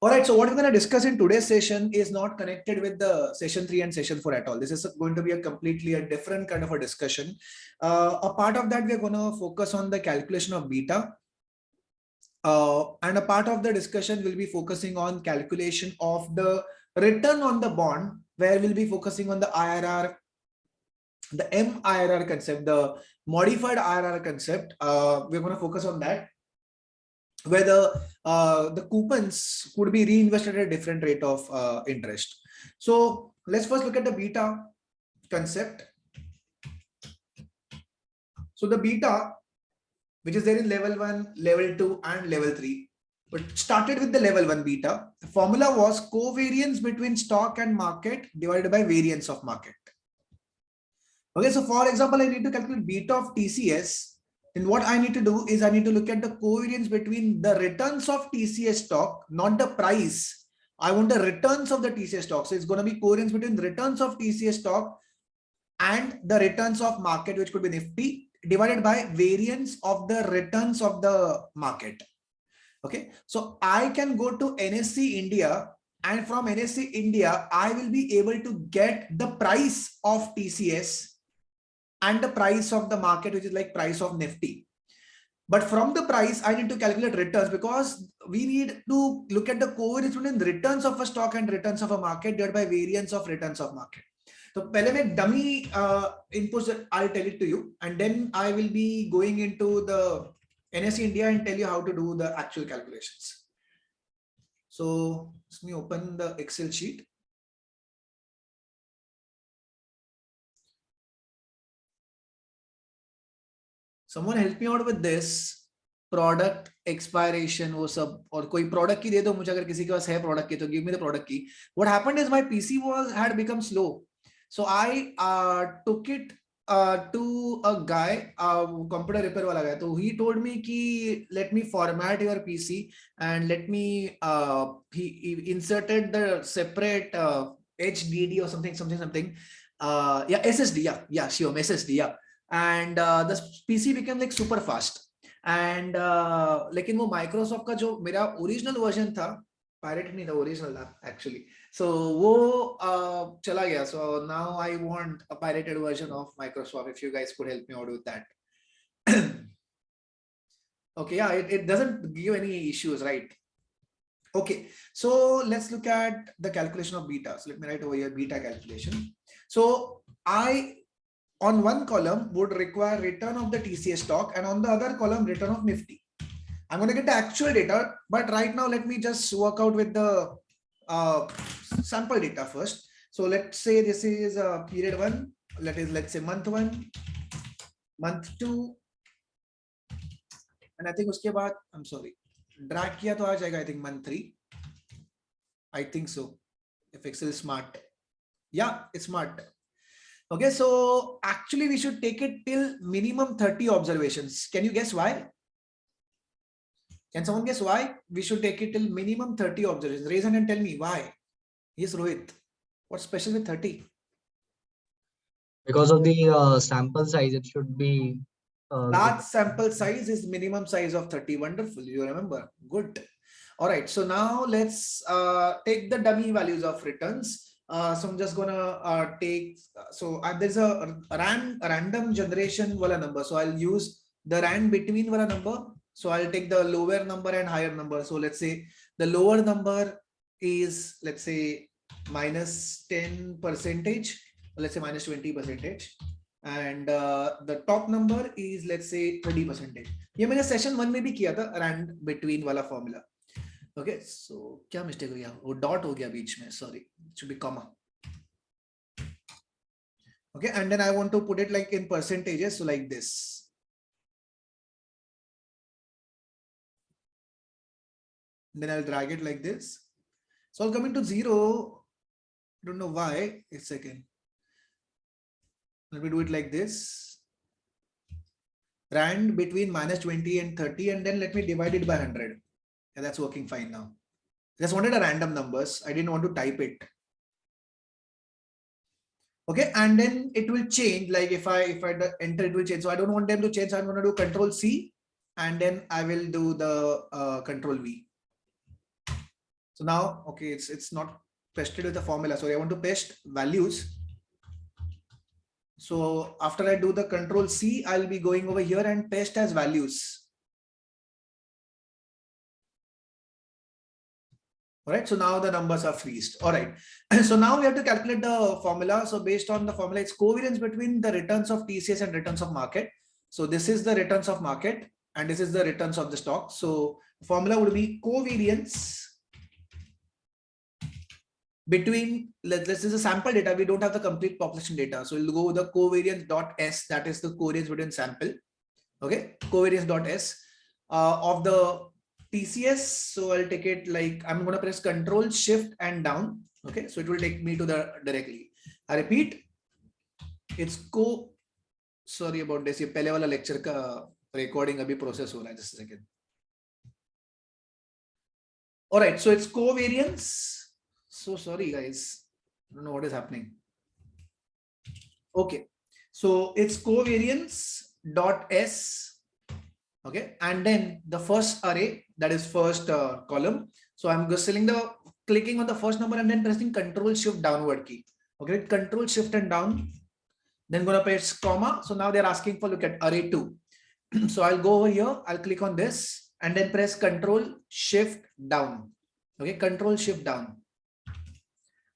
All right, so what we're going to discuss in today's session is not connected with the session 3 and session 4 at all. This is going to be a completely different kind of a discussion. A part of that, we're going to focus on the calculation of beta. And a part of the discussion will be focusing on calculation of the return on the bond, where we'll be focusing on the IRR, the MIRR concept, the modified IRR concept. We're going to focus on that, whether the coupons could be reinvested at a different rate of interest. So let's first look at the beta concept. So the beta, which is there in level 1, level 2, and level 3, but started with the level 1 beta. The formula was covariance between stock and market divided by variance of market. Okay, so for example, I need to calculate beta of TCS. And what I need to do is I need to look at the covariance between the returns of TCS stock, not the price. I want the returns of the TCS stock. So it's going to be covariance between the returns of TCS stock and the returns of market, which could be Nifty, divided by variance of the returns of the market. Okay, so I can go to NSE India, and from NSE India, I will be able to get the price of TCS and the price of the market, which is like price of Nifty. But from the price, I need to calculate returns, because we need to look at the covariance between the returns of a stock and returns of a market divided by variance of returns of market. So pehle mein dummy inputs, I'll tell it to you, and then I will be going into the NSE India and tell you how to do the actual calculations. So let me open the Excel sheet. Someone help me out with this. Product expiration वो सब, और कोई product की दे दो मुझे, अगर किसी के पास है product की तो give me the product key. What happened is my PC had become slow, so I took it to a guy, computer repair wala guy. So he told me ki let me format your PC and let me he inserted the separate HDD or something. Yeah, SSD, yeah, sure, SSD, yeah. And the PC became like super fast. And लेकिन वो Microsoft का जो मेरा original version था, pirate नहीं था, original था actually. So वो चला गया. So now I want a pirated version of Microsoft. If you guys could help me out with that. Okay, yeah, it doesn't give any issues, right? Okay, so let's look at the calculation of beta. So let me write over here beta calculation. So I, on one column, would require return of the TCS stock, and on the other column, return of Nifty. I'm going to get the actual data, but right now let me just work out with the sample data first. So let's say this is period 1, let's say month 1, month 2, and I think uske baad, I'm sorry, drag kiya to aa jayega, I think month 3. I think so, if Excel is smart. Yeah, it's smart. Okay, so actually we should take it till minimum 30 observations. Can you guess why? Can someone guess why we should take it till minimum 30 observations? Raise hand and tell me why. Yes, Rohit. What's special with 30? Because of the sample size, it should be large sample size is minimum size of 30. Wonderful. You remember. Good. All right. So now let's take the dummy values of returns. So I'm just gonna take, so there's a random generation wala number. So I'll use the rand between wala number. So I'll take the lower number and higher number. So let's say the lower number is, let's say, minus 10%, let's say minus 20%. And the top number is, let's say, 30%. ये मैंने session 1 में भी किया था, rand between वाला formula. Okay, so क्या mistake हो गया? वो dot हो गया बीच में, sorry, it should be comma. Okay, and then I want to put it like in percentages, so like this. Then I'll drag it like this. So I'll come into 0. Don't know why. A second. Let me do it like this. Rand between minus 20 and 30, and then let me divide it by 100. Yeah, that's working fine now. Just wanted a random numbers. I didn't want to type it. Okay, and then it will change. Like if I enter, it will change. So I don't want them to change. So I'm going to do Control C, and then I will do the Control V. So now, okay, it's not pasted with the formula. So I want to paste values. So after I do the control C, I'll be going over here and paste as values. All right, so now the numbers are freezed. All right, so now we have to calculate the formula. So based on the formula, it's covariance between the returns of TCS and returns of market. So this is the returns of market and this is the returns of the stock. So formula would be covariance between, this is a sample data. We don't have the complete population data. So we'll go with the covariance dot S, that is the covariance between sample. Okay, covariance dot S of the TCS. So I'll take it like I'm going to press Control Shift and down. Okay, so it will take me to the directly. I repeat, it's sorry about this. ये पहले वाला lecture का recording अभी process हो रहा है. Just a second. All right, so it's covariance. So sorry guys, I don't know what is happening. Okay, so it's covariance dot S. Okay, and then the first array, that is first column. So I'm just clicking on the first number and then pressing Control Shift downward key. Okay, Control Shift and down, then gonna press comma. So now they're asking for, look at array 2. So I'll go over here, I'll click on this and then press Control Shift down. Okay, Control Shift down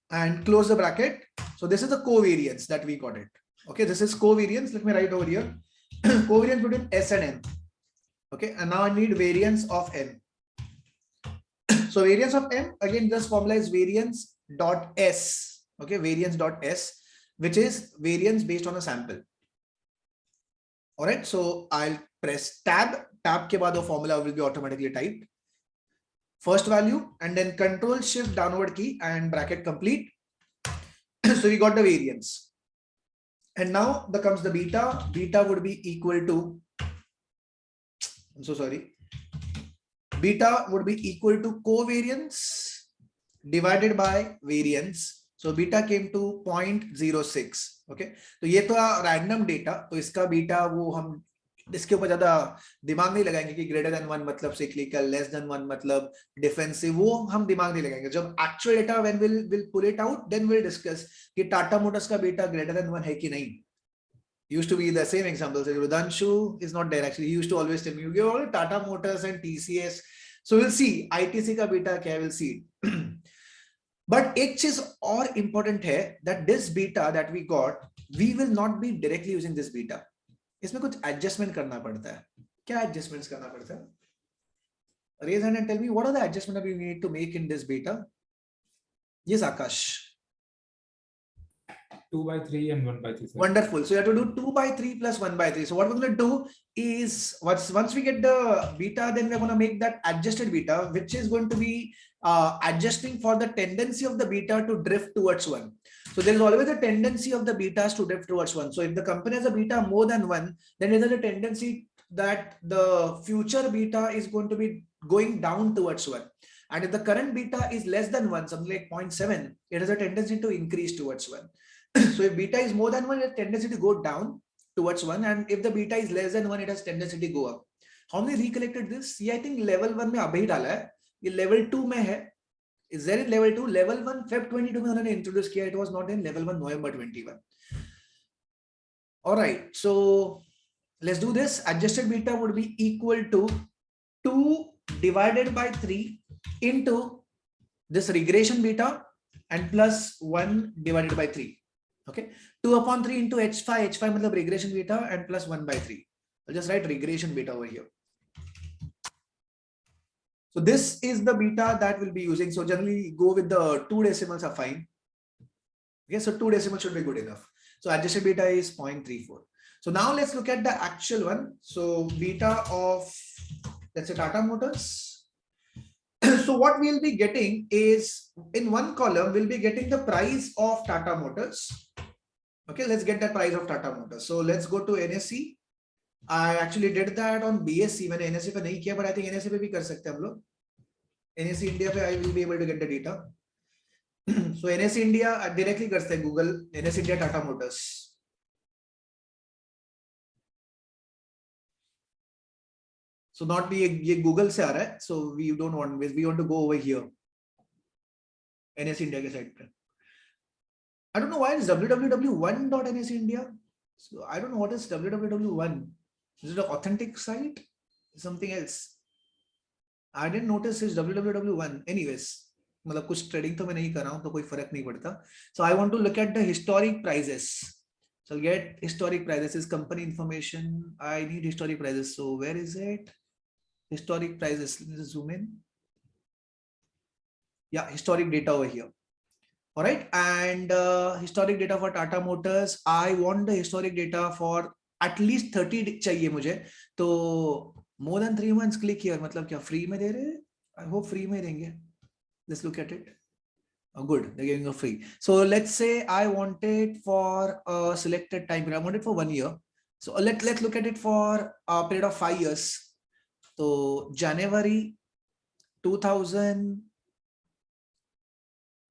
and close the bracket. So this is the covariance that we got it. Okay, this is covariance. Let me write over here. Covariance between S and M. Okay, and now I need variance of M. So variance of M, again, this formula is variance dot S. Okay, variance dot S, which is variance based on a sample. All right, so I'll press tab. Tab ke baad the formula will be automatically typed. First value and then Control Shift downward key and bracket complete. So we got the variance. And now there comes the beta. Beta would be equal to, I'm so sorry. Beta would be equal to covariance divided by variance. So beta came to 0.06. Okay, तो ये तो random data. तो इसका beta वो हम इसके ऊपर ज्यादा दिमाग नहीं लगाएंगे कि greater than 1 मतलब cyclical, less than 1 मतलब defensive, वो हम दिमाग नहीं लगाएंगे. जब actual data when we'll pull it out, then we'll discuss कि Tata Motors का beta greater than 1 है कि नहीं. Used to be the same example. So Rudhanshu is not there actually. He used to always tell me, you give all Tata Motors and TCS. So we'll see ITC का beta क्या, we'll see. But एक चीज और important है that this beta that we got, we will not be directly using this beta. इसमें कुछ adjustment करना पड़ता है. क्या adjustments करना पड़ता है? Raise hand and tell me what are the adjustments that we need to make in this beta? Yes, Akash. 2 by 3 and 1 by 3. Sir. Wonderful. So you have to do 2 by 3 plus 1 by 3. So what we're going to do is once we get the beta, then we're going to make that adjusted beta, which is going to be adjusting for the tendency of the beta to drift towards 1. So there is always a tendency of the betas to drift towards 1. So if the company has a beta more than 1, then there is a tendency that the future beta is going to be going down towards 1. And if the current beta is less than 1, something like 0.7, it has a tendency to increase towards 1. So if beta is more than 1, it has tendency to go down towards 1, and if the beta is less than 1, it has tendency to go up. How many recollected this? Yeah, I think level 1 में अभी डाला है. ये level 2 में है. Is there in level 2? Level 1 Feb 22 में उन्होंने introduce किया. It was not in level 1 November 21. All right, so let's do this. Adjusted beta would be equal to 2 divided by 3 into this regression beta and plus 1 divided by 3. Okay, 2 upon 3 into h5. H5 मतलब regression beta and plus 1 by 3. I'll just write regression beta over here. So this is the beta that we'll be using. So generally go with the 2 decimals are fine. Okay, so 2 decimals should be good enough. So adjusted beta is 0.34. So now let's look at the actual one. So beta of, let's say, Tata Motors. So what we'll be getting is, in one column, we'll be getting the price of Tata Motors. Okay, let's get the price of Tata Motors. So let's go to NSE. I actually did that on BSC. मैंने NSE पे नहीं किया, but I think NSE पे भी कर सकते हैं हम लोग. NSE India पे I will be able to get the data. So NSE India directly कर सकते हैं Google NSE India Tata Motors. So not ये Google से आ रहा है. So we don't want, we want to go over here. NSE India के site पे. I don't know why it's www1.NSE India. So I don't know what is www1. Is it an authentic site? Something else. I didn't notice it's www1. Anyways, मतलब कुछ trading तो मैं नहीं कर रहा हूँ तो कोई फर्क नहीं पड़ता. So I want to look at the historic prices. So I'll get historic prices. Is company information. I need historic prices. So where is it? Historic prices. Let me just zoom in. Yeah, historic data over here. All right, and historic data for Tata Motors. I want the historic data for at least 30 चाहिए मुझे. तो more than 3 months click here. मतलब क्या free में दे रहे हैं? I hope free में देंगे. Let's look at it. Oh, good, they're giving a free. So let's say I want it for a selected time period. I want it for 1 year. So let's look at it for a period of 5 years. So January 2000.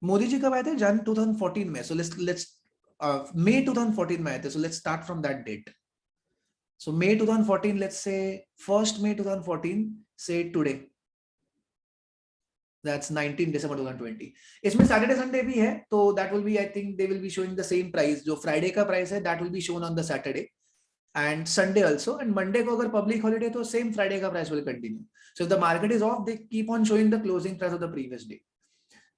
Modi ji कब आए थे? जन 2014 में. So let's May 2014 में आए थे. So let's start from that date. So May 2014, let's say 1st May 2014, say today. That's 19 December 2020. इसमें Saturday Sunday भी है, तो that will be, I think they will be showing the same price. जो Friday का price है, that will be shown on the Saturday and Sunday also. And Monday को अगर public holiday तो same Friday का price will continue. So if the market is off, they keep on showing the closing price of the previous day.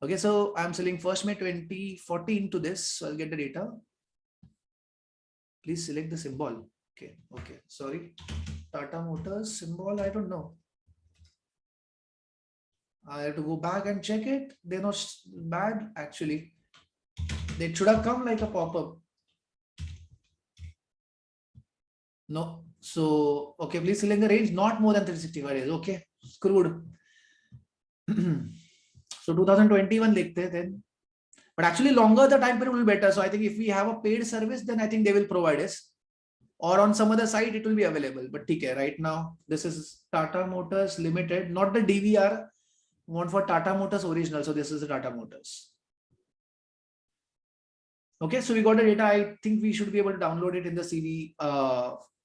Okay, so I'm selling 1st May 2014 to this. So I'll get the data. Please select the symbol. Okay, sorry. Tata Motors symbol, I don't know. I have to go back and check it. They're not bad actually. They should have come like a pop-up. No. So, okay, please select the range, not more than 365 days. Okay, screwed. So 2021 likhte hain then. But actually longer the time period will be better. So I think if we have a paid service, then I think they will provide us. Or on some other site, it will be available. But okay, right now, this is Tata Motors Limited, not the DVR. Want for Tata Motors original. So this is the Tata Motors. Okay, so we got the data. I think we should be able to download it in the CV,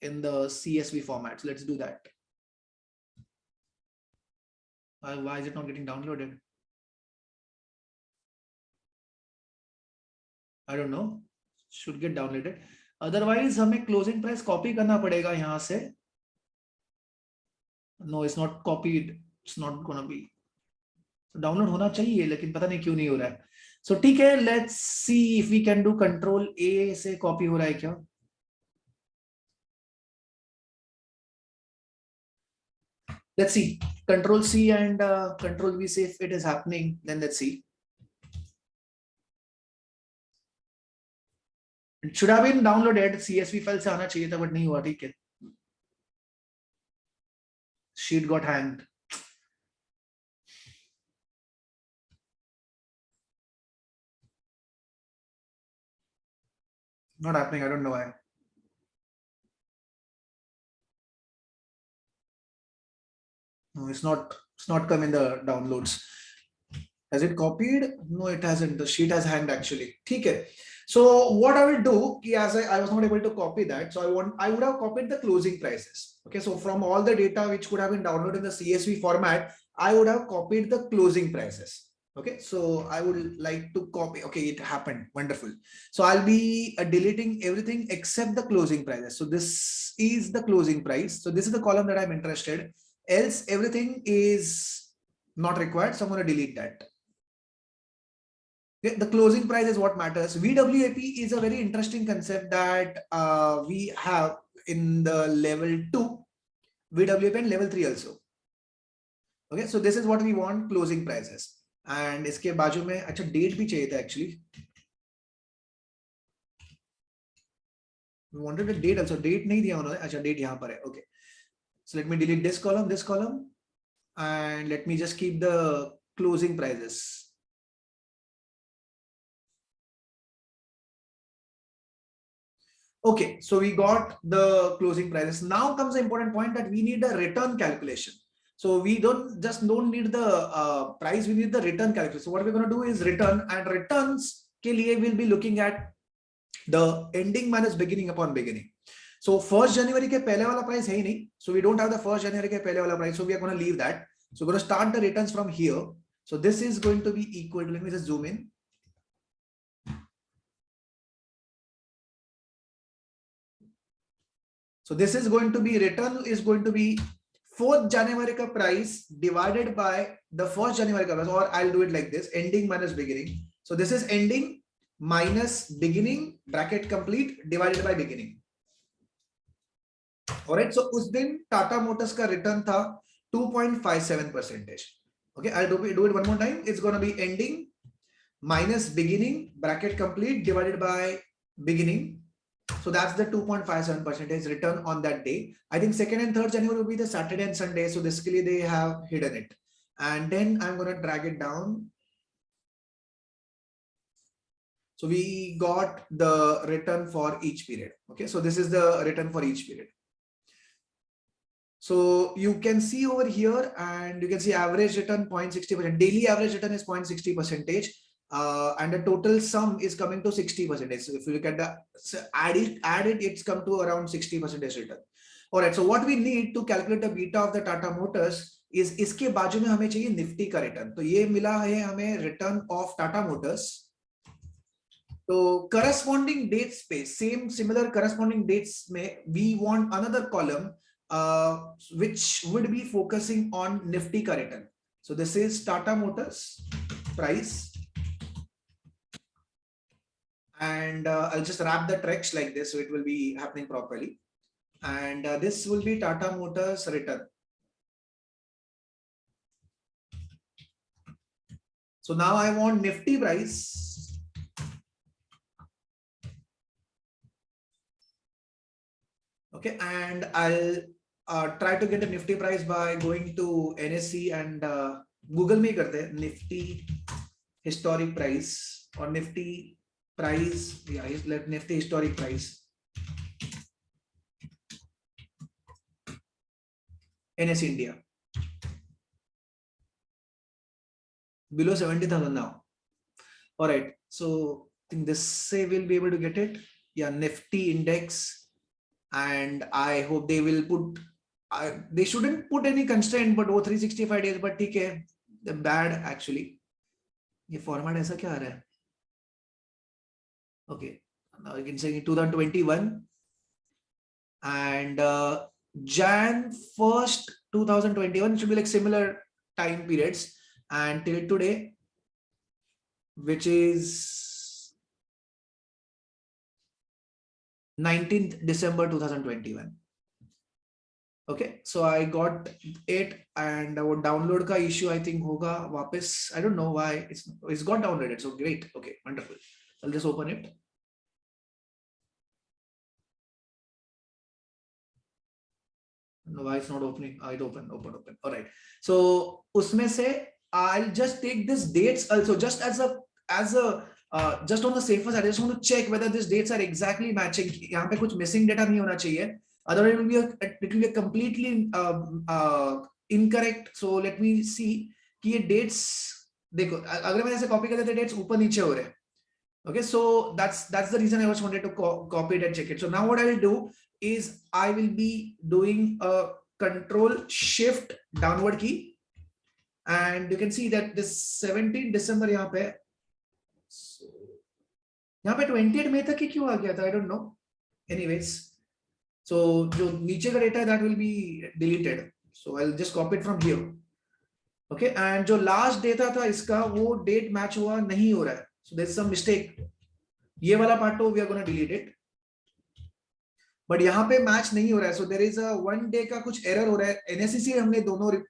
in the CSV format. So let's do that. Why is it not getting downloaded? I don't know. Should get downloaded. Otherwise, हमें closing price copy करना पड़ेगा यहाँ से. No, it's not copied. It's not gonna be. Download होना चाहिए, लेकिन पता नहीं क्यों नहीं हो रहा है. So ठीक है. Let's see if we can do Control A से copy हो रहा है क्या? Let's see. Control C and Control V, say if it is happening. Then let's see. It should have been downloaded. CSV file से आना चाहिए था, but नहीं हुआ. ठीक है. Sheet got hanged. Not happening. I don't know why. No, it's not come in the downloads. Has it copied? No, it hasn't. The sheet has hanged actually. Okay. So what I will do, as I was not able to copy that, so I would have copied the closing prices. Okay, so from all the data which could have been downloaded in the CSV format, I would have copied the closing prices. Okay, so I would like to copy. Okay, it happened. Wonderful. So I'll be deleting everything except the closing prices. So this is the closing price. So this is the column that I'm interested. Else everything is not required. So I'm going to delete that. Okay, the closing price is what matters. VWAP is a very interesting concept that we have in the level 2, VWAP and level 3 also. Okay, so this is what we want, closing prices. And इसके बाजू में अच्छा date भी चाहिए था actually. We wanted a date also. Date नहीं दिया उन्होंने. अच्छा date यहाँ पर है. Okay. So let me delete this column, and let me just keep the closing prices. Okay, so we got the closing prices. Now comes the important point that we need a return calculation. So we don't need the price, we need the return calculation. So what we're going to do is return, and returns के लिए we'll be looking at the ending minus beginning upon beginning. So 1st January के पहले वाला price है ही नहीं. So we don't have the 1st January के पहले वाला price. So we are going to leave that. So we're going to start the returns from here. So this is going to be equal to, let me just zoom in. So this is going to be, return is going to be 4th January ka price divided by the 1st January ka price, or I'll do it like this, ending minus beginning. So this is ending minus beginning, bracket complete, divided by beginning. Alright, so उस दिन Tata Motors का return था 2.57%. Okay, I'll do it one more time. It's going to be ending minus beginning, bracket complete, divided by beginning. So that's the 2.57% return on that day. I think 2nd and 3rd January will be the Saturday and Sunday. So basically they have hidden it. And then I'm going to drag it down. So we got the return for each period. Okay, so this is the return for each period. So you can see over here, and you can see average return 0.60%. Daily average return is 0.60%. And the total sum is coming to 60%. So if you look at the add it, it's come to around 60% return. All right. So what we need to calculate the beta of the Tata Motors is इसके बाजू में हमें चाहिए Nifty का return. तो ये मिला है हमें रिटर्न ऑफ टाटा मोटर्स. तो corresponding dates पे similar corresponding dates में we want another column which would be focusing on Nifty ka return. So this is Tata Motors price. And I'll just wrap the text like this so it will be happening properly. And this will be Tata Motors return. So now I want Nifty price. Okay, and I'll try to get a Nifty price by going to NSE and Google में करते हैं Nifty historic price or Nifty price. Yeah, let Nifty historic price. NSE India. Below 70,000 now. All right. So I think this say we'll be able to get it. Yeah, Nifty index. And I hope they will put, they shouldn't put any constraint, but 365 days, but okay, the bad actually. ये format ऐसा क्या आ रहा है? Okay, now you can say 2021 and Jan 1st 2021 should be like similar time periods, and till today, which is 19th December 2021. Okay, so I got it, and our download ka issue I think hoga वापस. I don't know why it's got downloaded. So great. Okay, wonderful. I'll just open it. No, why it's not opening? It open. All right. So उसमें से I'll just take this dates also just as a just on the safer side. I just want to check whether these dates are exactly matching. यहाँ पे कुछ missing data नहीं होना चाहिए. Otherwise, it will be a completely incorrect. So let me see कि ये dates देखो अगर मैं ऐसे copy कर देते dates ऊपर नीचे हो रहे हैं. Okay, so that's the reason I just wanted to copy it and check it. So now what I will do is I will be doing a control shift downward key, and you can see that this 17 December यहाँ पे 28 May तक ही क्यों आ गया था? I don't know. Anyways, so जो नीचे का data that will be deleted. So I'll just copy it from here. Okay, and जो last data था इसका वो date match हुआ नहीं हो रहा है. So there's some mistake. ये वाला part तो we are going to delete it. But यहाँ पे match नहीं हो रहा है. So there is a 1 day का कुछ error हो रहा है. NSE से हमने दोनों.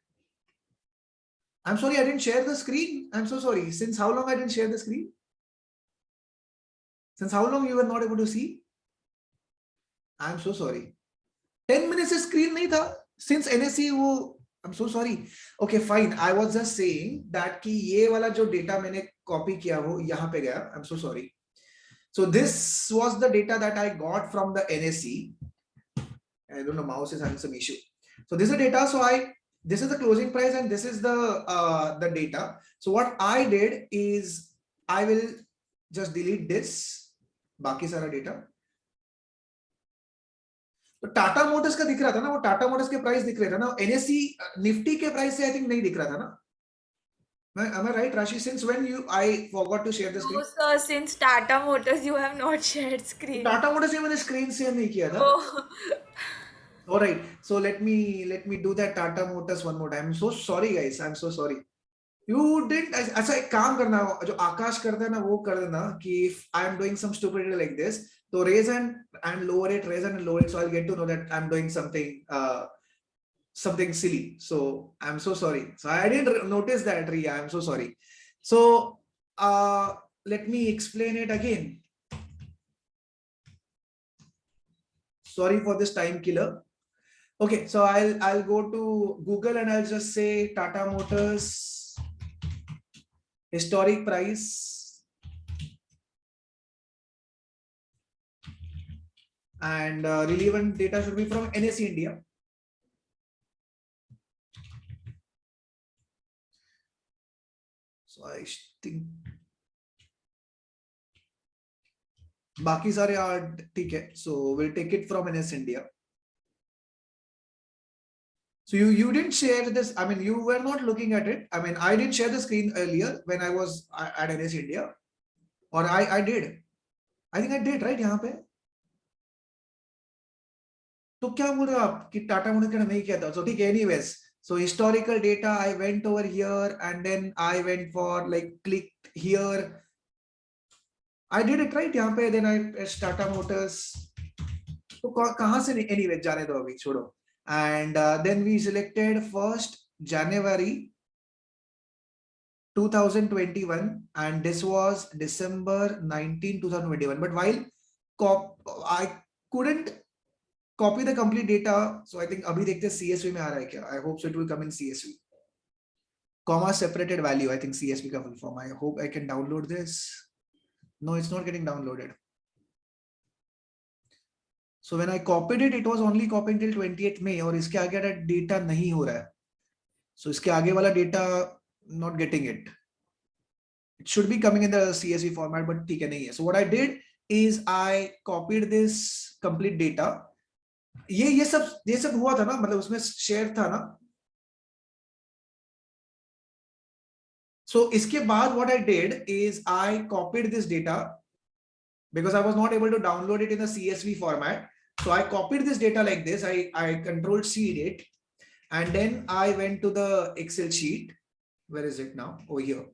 I'm sorry, I didn't share the screen. I'm so sorry. Since how long I didn't share the screen? Since how long you were not able to see? I'm so sorry. 10 minutes से screen नहीं था. Since NSE वो. I'm so sorry. Okay, fine. I was just saying that कि ये वाला जो data मैंने copy किया वो यहाँ पे गया. I'm so sorry. So this was the data that I got from the NSE. I don't know, mouse is having some issue. So this is the data. So this is the closing price and this is the data. So what I did is I will just delete this. बाकी सारा data. तो Tata Motors का दिख रहा था ना, वो Tata Motors के प्राइस दिख रहे थे ना, NSE निफ्टी के प्राइस से आई थिंक नहीं दिख रहा था ना. Am I right, Rashi? Since when I forgot to share the No, screen? sir, since Tata Motors, you have not shared screen. Tata Motors से मैंने स्क्रीन शेयर नहीं किया था. Oh, All right, so let me do that Tata Motors one more time. I'm so sorry, guys. I'm so sorry. You didn't. ऐसा एक काम करना जो आकाश करता है ना वो कर देना कि if I am doing some stupidity like this, तो raise and lower it, raise and lower it, so I'll get to know that I'm doing something silly. So I'm so sorry. So I didn't notice that, Riya. I'm so sorry. So let me explain it again. Sorry for this time killer. Okay, so I'll go to Google and I'll just say Tata Motors historic price, and relevant data should be from NSE India. So I think बाकी सारे are ठीक है. So we'll take it from NSE India. So you didn't share this. I mean, you were not looking at it. I mean, I didn't share the screen earlier when I was at NSE India, or I did. I think I did, right? यहाँ पे. तो क्या बोल रहे हो आप कि Tata Motors का नहीं किया था? So ठीक है. Anyways, so historical data, I went over here and then I went for like clicked here. I did it right यहाँ पे. Then I pressed Tata Motors. तो कहाँ से anyway जाने दो अभी छोड़ो. And then we selected 1st January 2021 and this was December 19, 2021. But while I couldn't copy the complete data, so I think abhi dekhte CSV mein aa raha hai kya? I hope so it will come in CSV. Comma separated value, I think CSV ka full form. I hope I can download this. No, it's not getting downloaded. So when I copied it, it was only copying till 28th May और इसके आगे वाला data नहीं हो रहा है. So इसके आगे वाला data not getting it. It should be coming in the CSV format, but ठीक है नहीं है. So what I did is I copied this complete data. ये सब हुआ था ना, मतलब उसमें share था ना. So इसके बाद what I did is I copied this data because I was not able to download it in the CSV format. So I copied this data like this. I control C it, and then I went to the Excel sheet. Where is it now? Over here.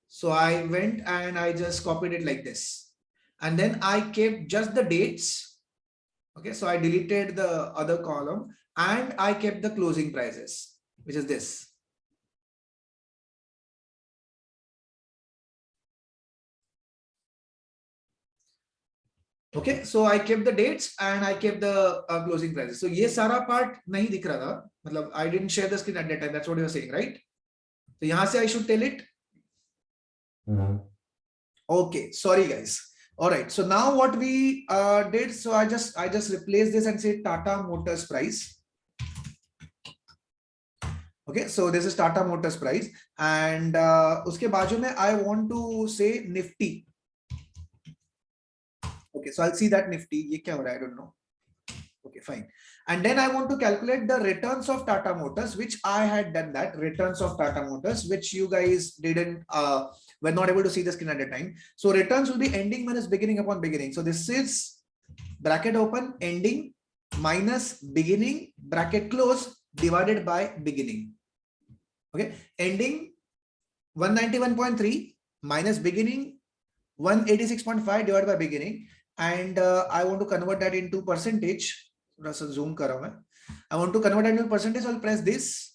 So I went and I just copied it like this. And then I kept just the dates. Okay, so I deleted the other column and I kept the closing prices, which is this. Okay, so I kept the dates and I kept the closing prices. So ये सारा part नहीं दिख रहा था, मतलब I didn't share the screen at that time. That's what you were saying, right? So यहाँ से I should tell it. Okay, sorry guys. All right, so now what we did, so I just replaced this and say Tata Motors price. Okay, so this is Tata Motors price, and उसके बाजू में I want to say Nifty. Okay, so I'll see that Nifty. ये क्या हो रहा है? I don't know. Okay, fine. And then I want to calculate the returns of Tata Motors, which I had done that returns of Tata Motors, which you guys didn't were not able to see the screen at the time. So returns will be ending minus beginning upon beginning. So this is bracket open ending minus beginning bracket close divided by beginning. Okay, ending 191.3 minus beginning 186.5 divided by beginning, and I want to convert that into percentage. Zoom kar raha hu. I want to convert that into percentage. I'll press this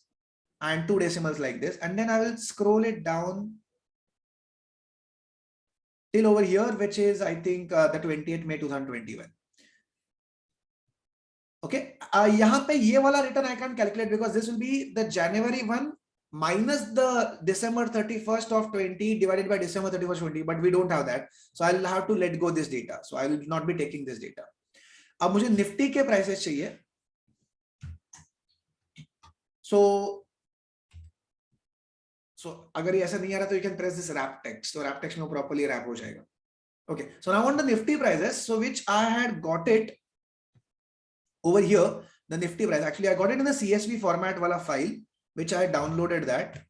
and 2 decimals like this, and then I will scroll it down till over here, which is I think the 28th May 2021. Okay, यहाँ पे ये वाला return I can't calculate because this will be the January 1 minus the December 31st of 20 divided by December 31st 20, but we don't have that, so I'll have to let go this data. So I will not be taking this data. अब मुझे Nifty के prices चाहिए. So अगर ये ऐसा नहीं आ रहा तो you can press this wrap text. So wrap text में properly wrap हो जाएगा. Okay, so now I want the Nifty prices, so which I had got it over here, the Nifty price. Actually, I got it in the CSV format wala file, which I downloaded that.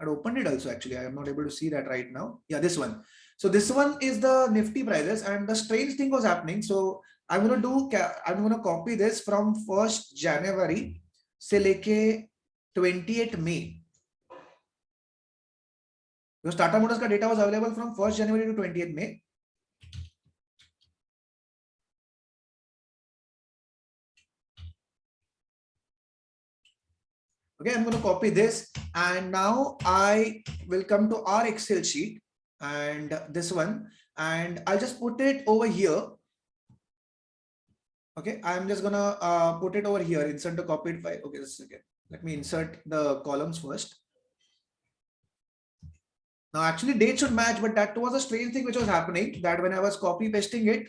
I'd opened it also actually. I am not able to see that right now. Yeah, this one. So this one is the Nifty prices, and the strange thing was happening. So I'm gonna copy this from 1st January से लेके 28th May. Because Tata Motors का data was available from 1st January to 20th May. Okay, I'm going to copy this, and now I will come to our Excel sheet and this one, and I'll just put it over here. Okay, I'm just gonna put it over here, insert the copied file. Okay, just a second. Let me insert the columns first. Now actually date should match, but that was a strange thing which was happening, that when I was copy pasting it,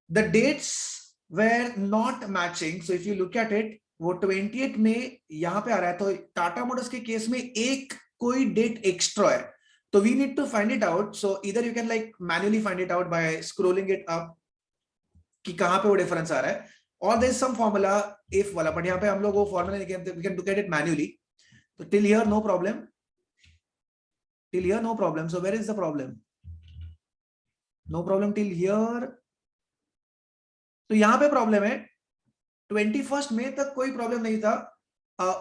the dates were not matching. So if you look at it, वो 20th में यहाँ पे आ रहा है, तो Tata Motors के case में एक कोई डेट एक्स्ट्रा है, तो we need to find it out. So either you can like manually find it out by scrolling it up कि कहाँ पे वो डिफरेंस आ रहा है, or there is some formula if वाला, but यहाँ पे हम लोग वो formula नहीं कहते, we can look at it manually. So till here no problem, till here no problem. So where is the problem? No problem till here. तो यहाँ पे प्रॉब्लम है, 21st में तक कोई प्रॉब्लम नहीं था,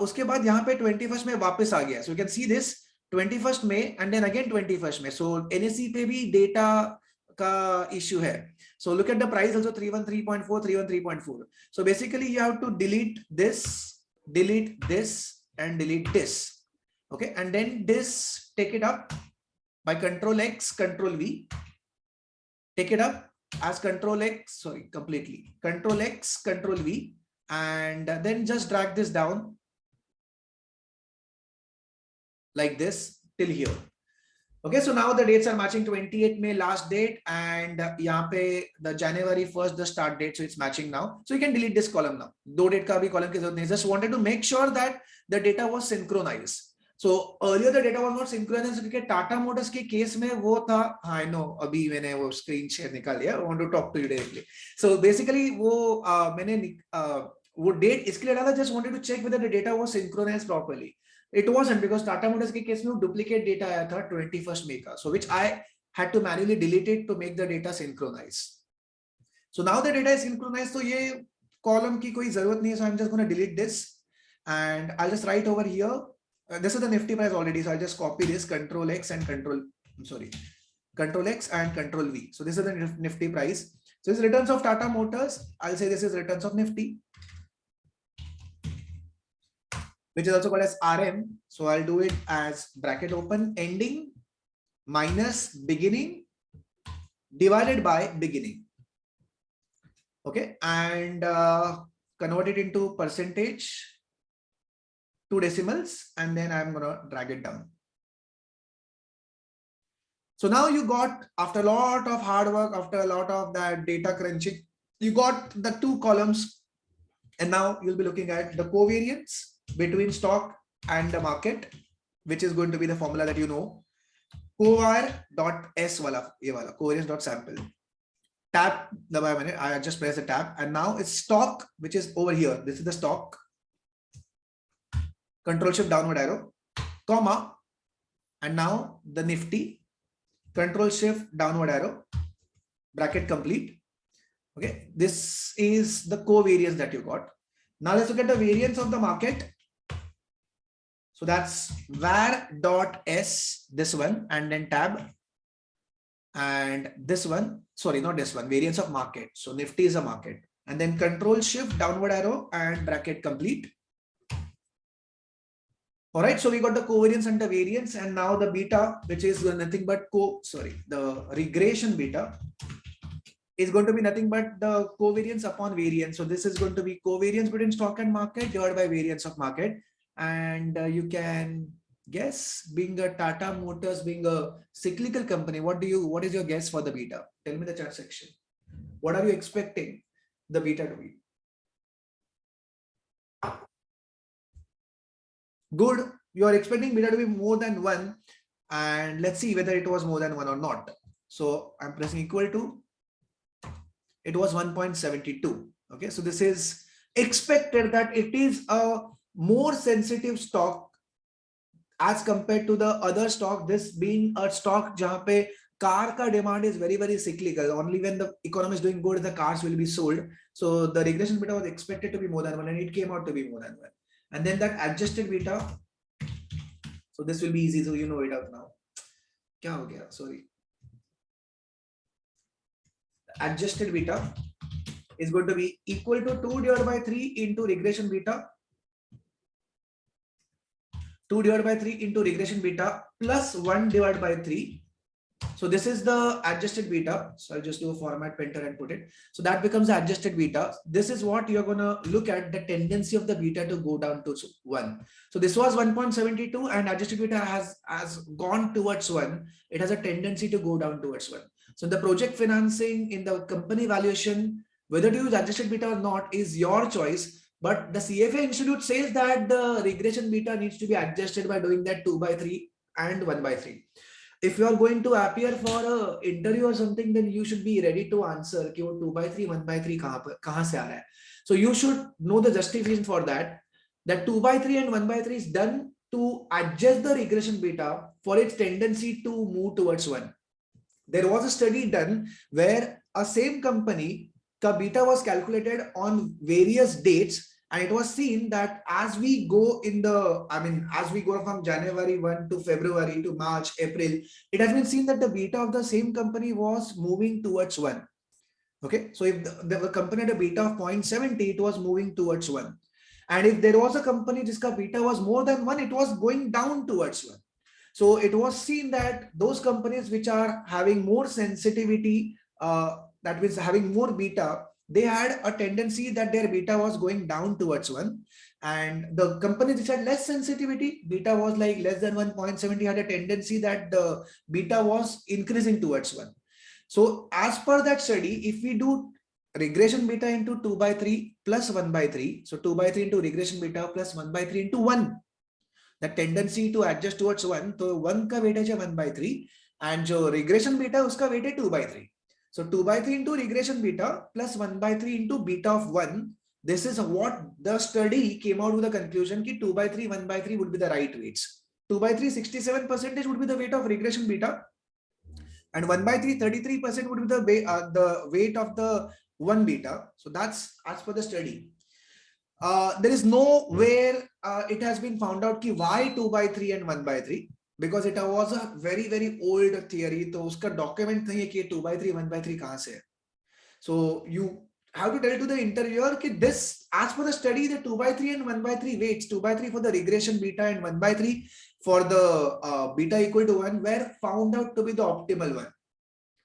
उसके बाद यहाँ पे 21st में वापस आ गया. So you can see this 21st में एंड देन अगेन 21st में. सो NSE पे भी डेटा का इश्यू है. So look at the price also 313.4, 313.4. So basically you have to delete this and delete this. Okay, and then this, take it up by Control X, Control V, take it up as Control X, sorry, completely Control X, Control V, and then just drag this down like this till here. Okay, so now the dates are matching. 28th May last date, and यहाँ पे the January 1st the start date, so it's matching now. So you can delete this column now. दो date का भी column की जरूरत नहीं. Just wanted to make sure that the data was synchronized. So earlier the data was not synchronized क्योंकि Tata Motors के case में वो था. हाँ, I know, अभी मैंने वो screen share निकाल लिया. I want to talk to you directly. So basically वो मैंने वो date इसके लिए डाला. Just wanted to check whether the data was synchronized properly. It wasn't, because Tata Motors के केस में duplicate data आया था 21st May का, so which I had to manually delete it to make the data synchronized. So now the data is synchronized, so ये column की कोई जरूरत नहीं है. So I'm just going to delete this, and I'll just write over here. This is the Nifty price already, so I'll just copy this, Control X and Control X and Control V. So this is the Nifty price. So this is returns of Tata Motors. I'll say this is returns of Nifty, which is also called as RM. So I'll do it as bracket open, ending minus beginning divided by beginning. Okay, and convert it into percentage, 2 decimals, and then I'm gonna drag it down. So now you got, after a lot of hard work, after a lot of that data crunching, you got the 2 columns, and now you'll be looking at the covariance between stock and the market, which is going to be the formula that you know, covar.s wala, ye wala, covariance.sample. Tab dabaya maine, I just press the tab, and now it's stock, which is over here. This is the stock. Control shift downward arrow, comma, and now the Nifty. Control shift downward arrow, bracket complete. Okay, this is the covariance that you got. Now let's look at the variance of the market. So that's var.s, this one, and then tab, and this one, sorry, not this one, variance of market. So Nifty is a market, and then Control shift downward arrow and bracket complete. All right, so we got the covariance and the variance, and now the beta, which is nothing but the regression beta is going to be nothing but the covariance upon variance. So this is going to be covariance between stock and market divided by variance of market. And you can guess, being a Tata Motors, being a cyclical company, what is your guess for the beta? Tell me the chat section. What are you expecting the beta to be? Good. You are expecting beta to be more than 1, and let's see whether it was more than 1 or not. So I'm pressing equal to, it was 1.72. Okay, so this is expected that it is a more sensitive stock as compared to the other stock, this being a stock jahan pe car ka demand is very, very cyclical. Only when the economy is doing good, the cars will be sold. So the regression beta was expected to be more than 1 and it came out to be more than 1. And then that adjusted beta, so this will be easy, so you know it out now. Kya ho gaya? Sorry. Adjusted beta is going to be equal to 2 divided by 3 into regression beta. 2 divided by 3 into regression beta plus 1 divided by 3. So this is the adjusted beta. So I'll just do a format painter and put it. So that becomes the adjusted beta. This is what you're going to look at, the tendency of the beta to go down to 1. So this was 1.72 and adjusted beta has gone towards 1. It has a tendency to go down towards 1. So the project financing, in the company valuation, whether to use adjusted beta or not is your choice. But the CFA Institute says that the regression beta needs to be adjusted by doing that 2 by 3 and 1 by 3. If you are going to appear for an interview or something, then you should be ready to answer कि वो 2 by 3, 1 by 3 कहाँ से आ रहा है. So you should know the justification for that. That 2 by 3 and 1 by 3 is done to adjust the regression beta for its tendency to move towards 1. There was a study done where a same company ka beta was calculated on various dates, and it was seen that as we go in the, as we go from January 1 to February to March, April, it has been seen that the beta of the same company was moving towards 1. Okay, so if the company had a beta of 0.70, it was moving towards 1. And if there was a company jiska beta was more than 1, it was going down towards 1. So it was seen that those companies which are having more sensitivity, that means having more beta, they had a tendency that their beta was going down towards 1. And the companies which had less sensitivity, beta was like less than 1.70, had a tendency that the beta was increasing towards 1. So as per that study, if we do regression beta into 2 by 3 plus 1 by 3, so 2 by 3 into regression beta plus 1 by 3 into 1, the tendency to adjust towards 1, so 1 ka weightage hai 1 by 3, and jo regression beta uska weight hai 2 by 3. So 2 by 3 into regression beta plus 1 by 3 into beta of 1. This is what the study came out with the conclusion ki 2 by 3, 1 by 3 would be the right weights. 2 by 3, 67% would be the weight of regression beta. And 1 by 3, 33% would be the weight of the 1 beta. So that's as per the study. There is nowhere it has been found out ki why 2 by 3 and 1 by 3, because it was a very, very old theory. So uska document nahi hai ki 2 by 3, 1 by 3 kahan se hai. So you have to tell to the interviewer ki this, as per the study, the 2 by 3 and 1 by 3 weights, 2 by 3 for the regression beta and 1 by 3 for the beta equal to 1 were found out to be the optimal one.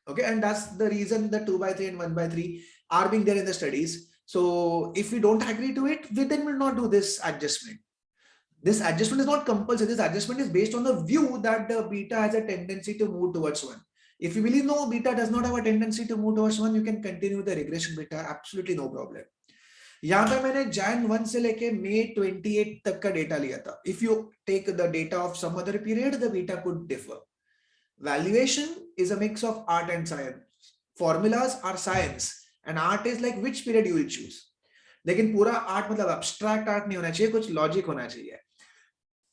Okay, and that's the reason the 2 by 3 and 1 by 3 are being there in the studies. So if we don't agree to it, we then will not do this adjustment. This adjustment is not compulsory. This adjustment is based on the view that the beta has a tendency to move towards 1. If you believe no, beta does not have a tendency to move towards 1, you can continue the regression beta, absolutely no problem. यहाँ पे मैंने Jan 1 से लेके May 28 तक का data लिया था. If you take the data of some other period, the beta could differ. Valuation is a mix of art and science. Formulas are science, and art is like which period you will choose. लेकिन पूरा art मतलब abstract art नहीं होना चाहिए, कुछ logic होना चाहिए.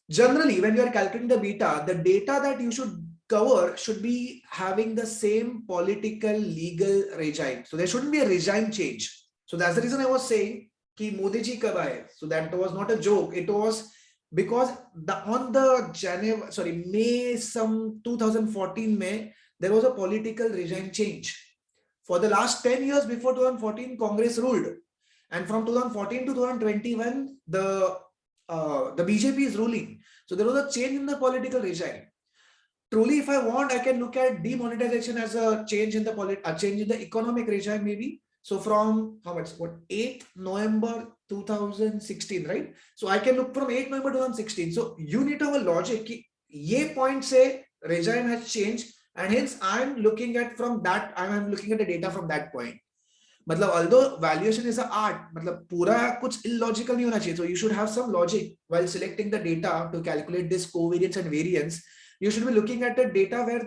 Generally, when you are calculating the beta, the data that you should cover should be having the same political legal regime. So there shouldn't be a regime change. So that's the reason I was saying कि मोदी जी कब आए. So that was not a joke. It was because on the May some 2014 May, there was a political regime change. For the last 10 years before 2014, Congress ruled, and from 2014 to 2021, the BJP is ruling. So there was a change in the political regime. Truly, if I want, I can look at demonetization as a change in the economic regime, maybe. So from 8th November 2016, right? So I can look from 8th November 2016. So you need to have a logic. Ye point say regime has changed, and hence I'm looking at from that. I'm looking at the data from that point. मतलब although valuation is an art, मतलब पूरा कुछ illogical नहीं होना चाहिए. So you should have some logic while selecting the data to calculate this covariance and variance. You should be looking at the data where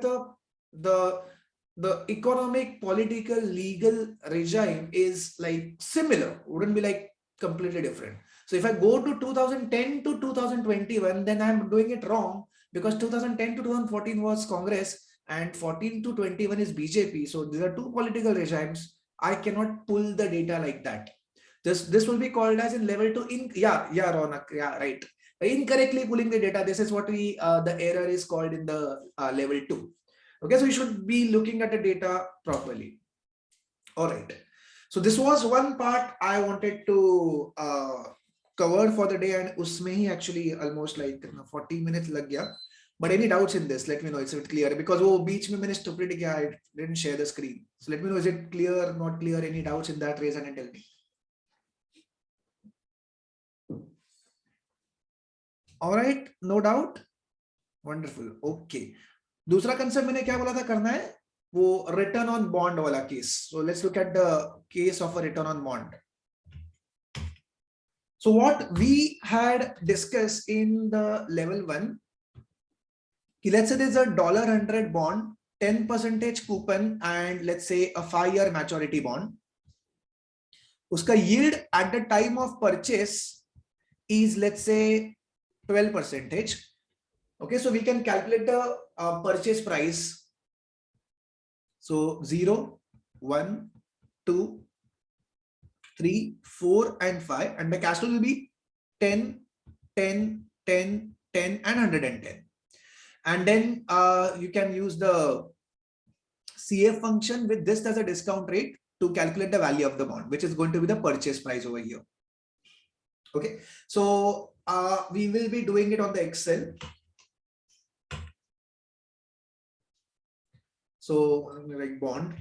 the economic, political, legal regime is like similar, wouldn't be like completely different. So if I go to 2010 to 2021, then I'm doing it wrong, because 2010 to 2014 was Congress and 14 to 21 is BJP. So these are two political regimes. I cannot pull the data like that. This will be called as in level 2 in, yeah, Ronak, yeah, right. Incorrectly pulling the data. This is what we the error is called in the level 2. Okay, so you should be looking at the data properly. All right. So this was one part I wanted to cover for the day, and usme hi actually almost like 40 minutes lag gaya. But any doubts in this, let me know. It's a bit clear, because wo beech mein maine stupid kiya, I didn't share the screen. So let me know, is it clear, not clear? Any doubts in that, raise hand and tell me. All right, no doubt. Wonderful. Okay. दूसरा concept मैंने क्या बोला था करना है, वो return on bond वाला case. So let's look at the case of a return on bond. So what we had discussed in the level 1, let's say there's a $100 bond, 10% coupon, and let's say a 5-year maturity bond. Uska yield at the time of purchase is, let's say, 12%. Okay, so we can calculate the purchase price. So 0, 1, 2, 3, 4, and 5, and the cash flow will be 10, 10, 10, 10, and 110. And then you can use the CF function with this as a discount rate to calculate the value of the bond, which is going to be the purchase price over here. Okay, so we will be doing it on the Excel. So like bond,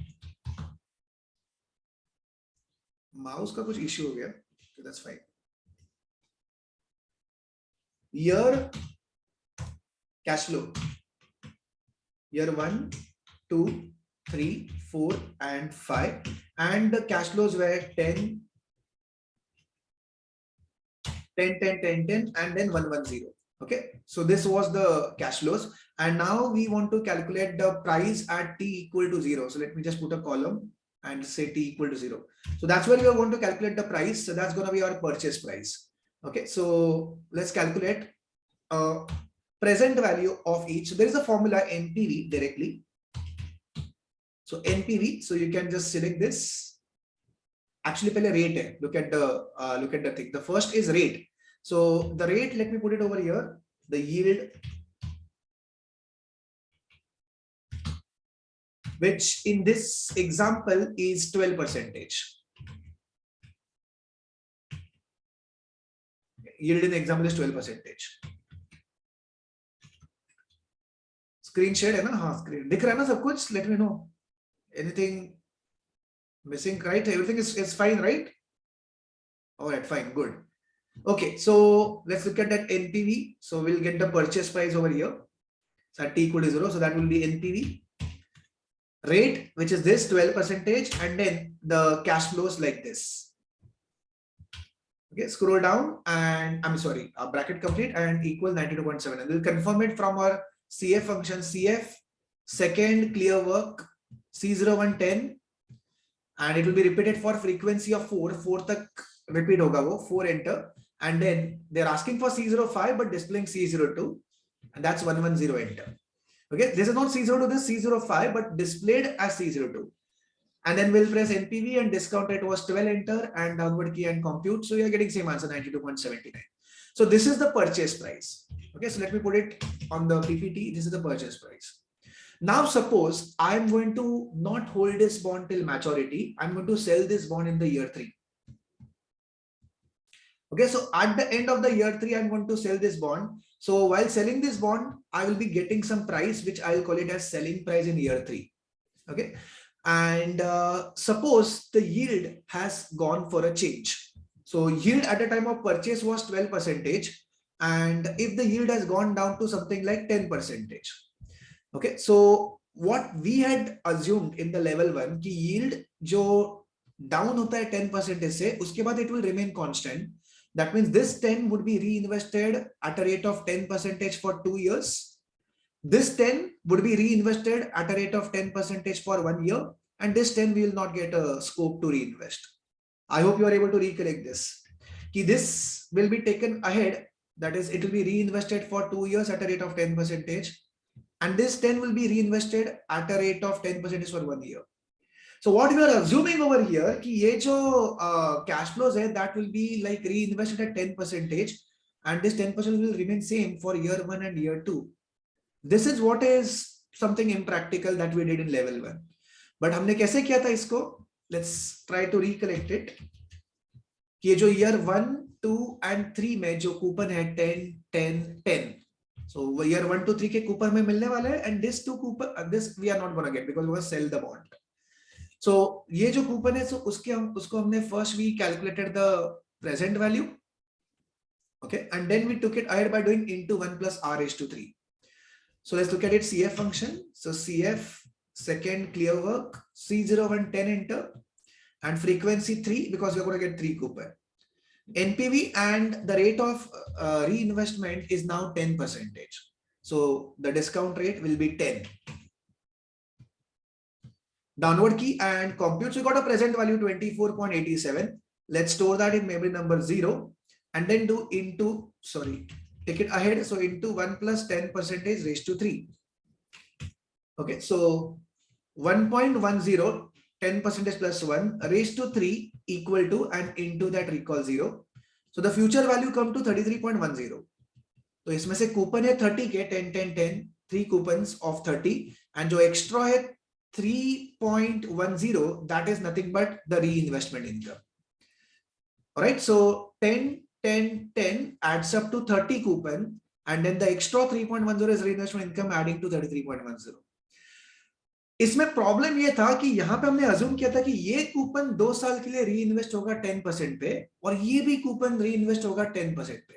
mouse का कुछ issue हो गया, so that's fine. Year cash flow, year 1, 2, 3, 4, and 5, and the cash flows were 10, 10, 10, 10, 10, and then 110. Okay, so this was the cash flows, and now we want to calculate the price at t equal to 0. So let me just put a column and say t equal to 0. So that's where we are going to calculate the price. So that's going to be our purchase price. Okay, so let's calculate present value of each. So there is a formula NPV directly. So NPV, so you can just select this. Actually, pehle rate hai. Look at the thing. The first is rate. So the rate, let me put it over here. The yield, which in this example is 12%. Yield in the example is 12%. Screen share hai na? हाँ, screen दिख रहा है ना सब कुछ? Let me know. Anything missing, right? Everything is fine, right? All right, fine, good. Okay, so let's look at that NPV. So we'll get the purchase price over here. So at t equal to 0, so that will be NPV. Rate, which is this 12%, and then the cash flows like this. Okay, scroll down, and I'm sorry, bracket complete, and equal 92.7. And we'll confirm it from our CF function. CF second clear work C0110, and it will be repeated for frequency of 4. 4 tak repeat hoga wo, 4 enter, and then they're asking for C05 but displaying C02, and that's 110 enter. Okay, this is not C02, this is C05 but displayed as C02. And then we'll press NPV, and discount rate was 12, enter, and downward key and compute. So you're getting same answer, 92.79. So this is the purchase price. Okay, so let me put it on the PPT. This is the purchase price. Now suppose I'm going to not hold this bond till maturity. I'm going to sell this bond in the year 3. Okay, so at the end of the year 3, I'm going to sell this bond. So while selling this bond, I will be getting some price, which I'll call it as selling price in year 3. Okay, and suppose the yield has gone for a change. So yield at the time of purchase was 12%, and if the yield has gone down to something like 10%. Okay, so what we had assumed in the level 1 ki yield jo down hota hai 10% se, uske baad it will remain constant. That means this 10 would be reinvested at a rate of 10% for 2 years. This 10 would be reinvested at a rate of 10% for 1 year, and this 10 we will not get a scope to reinvest. I hope you are able to recollect this. कि this will be taken ahead, that is it will be reinvested for 2 years at a rate of 10%, and this 10 will be reinvested at a rate of 10% for 1 year. So what we are assuming over here कि ये जो cash flows है that will be like reinvested at 10%, and this 10% will remain same for year 1 and year 2. This is what is something impractical that we did in level 1. But हमने कैसे किया था इसको? Let's try to recollect it. कि ये जो year 1, 2 and 3 में जो कूपन है 10, 10, 10. So year 1 to 3 के कूपन में मिलने वाला है, and this 2 coupon, this we are not gonna get because we will sell the bond. So ये जो कूपन है, so उसको हमने first we calculated the present value, okay, and then we took it ahead by doing into 1 plus r raised to 3. So let's look at its CF function. So CF, second clear work, C01 10 enter, and frequency 3 because we're going to get 3 coupon. NPV and the rate of reinvestment is now 10%. So the discount rate will be 10. Downward key and compute. So we got a present value 24.87. Let's store that in memory number 0 and then do into, sorry, take it ahead. So into 1 plus 10% raised to 3. Okay, so 1.10, 10% plus 1 raised to 3 equal to, and into that recall 0. So the future value come to 33.10. तो इसमें से coupon है 30 के 10 10 10 3 coupons of 30, and जो extra है 3.10, that is nothing but the reinvestment income. All right, so 10 10 10 adds up to 30 coupon, and then the extra 3.10 is reinvestment income adding to 33.10. इसमें problem ये था कि यहाँ पे हमने अज्यूम किया था कि ये कूपन 2 साल के लिए रीइन्वेस्ट होगा 10% पे, और ये भी कूपन रीइन्वेस्ट होगा 10% पे.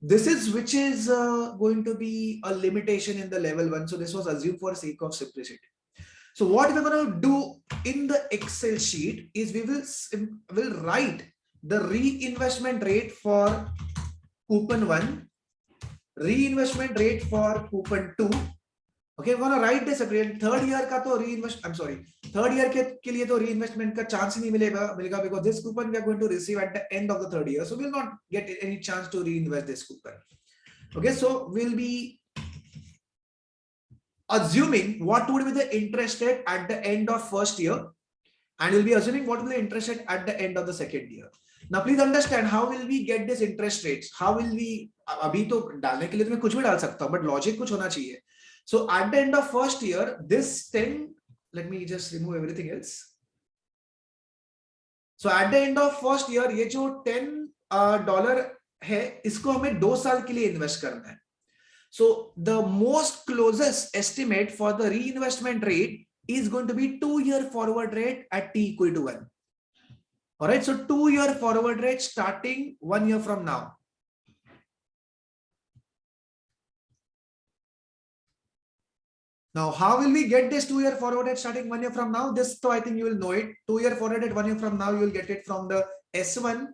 This is which is going to be a limitation in the level 1. So this was assumed for sake of simplicity. So what we're going to do in the Excel sheet is we will write the reinvestment rate for coupon 1, reinvestment rate for coupon 2. Okay, we're gonna write this separately. Third year का तो third year के लिए तो reinvestment का chance ही नहीं मिलेगा because this coupon we are going to receive at the end of the third year, so we'll not get any chance to reinvest this coupon. Okay, so we'll be assuming what would be the interest rate at the end of first year, and we'll be assuming what will be the interest rate at the end of the second year. Now please understand how will we get this interest rates? How will we? अभी तो डालने के लिए तो मैं कुछ भी डाल सकता हूँ, but logic कुछ होना चाहिए. So at the end of first year, this 10, let me just remove everything else. So at the end of first year, ये जो $10 है, इसको हमें 2 साल के लिए इन्वेस्ट करना है. So the most closest estimate for the reinvestment rate is going to be 2-year forward rate at t equal to 1. All right, so 2-year forward rate starting 1 year from now. Now, how will we get this 2-year forward rate starting 1 year from now? This, so I think you will know it. 2-year forward rate 1 year from now, you will get it from the S1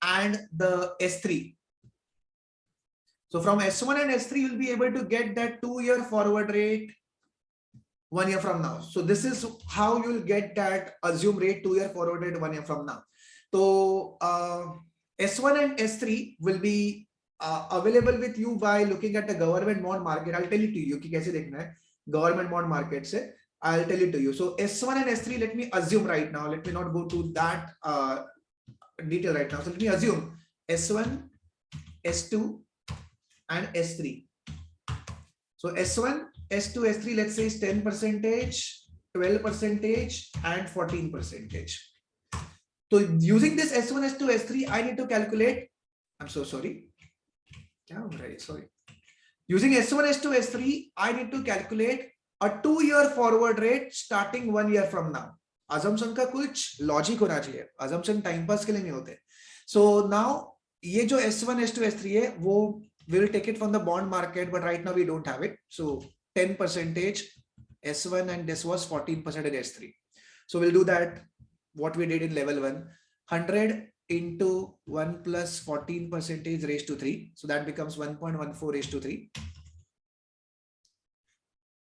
and the S3. So from S1 and S3, you'll be able to get that 2-year forward rate 1 year from now. So this is how you'll get that assumed rate 2-year forward rate 1 year from now. So S1 and S3 will be available with you by looking at the government bond market. I'll tell it to you कि कैसे देखना है government bond market से. I'll tell it to you. So S1 and S3, let me assume right now. Let me not go to that detail right now. So let me assume S1, S2, and S3. So S1, S2, S3, let's say is 10%, 12%, and 14%. So using this S1, S2, S3, I need to calculate. I'm so sorry. Sorry. Using S1, S2, S3, I need to calculate a 2-year forward rate starting 1 year from now. Assumption का कुछ logic होना चाहिए. Assumption time pass के लिए नहीं होते. So now ये जो S1, S2, S3 है, वो we will take it from the bond market, but right now we don't have it. So 10% S1 and this was 14% S3. So we'll do that. What we did in level 1, 100 into 1 plus 14% raised to 3. So that becomes 1.14 raised to 3.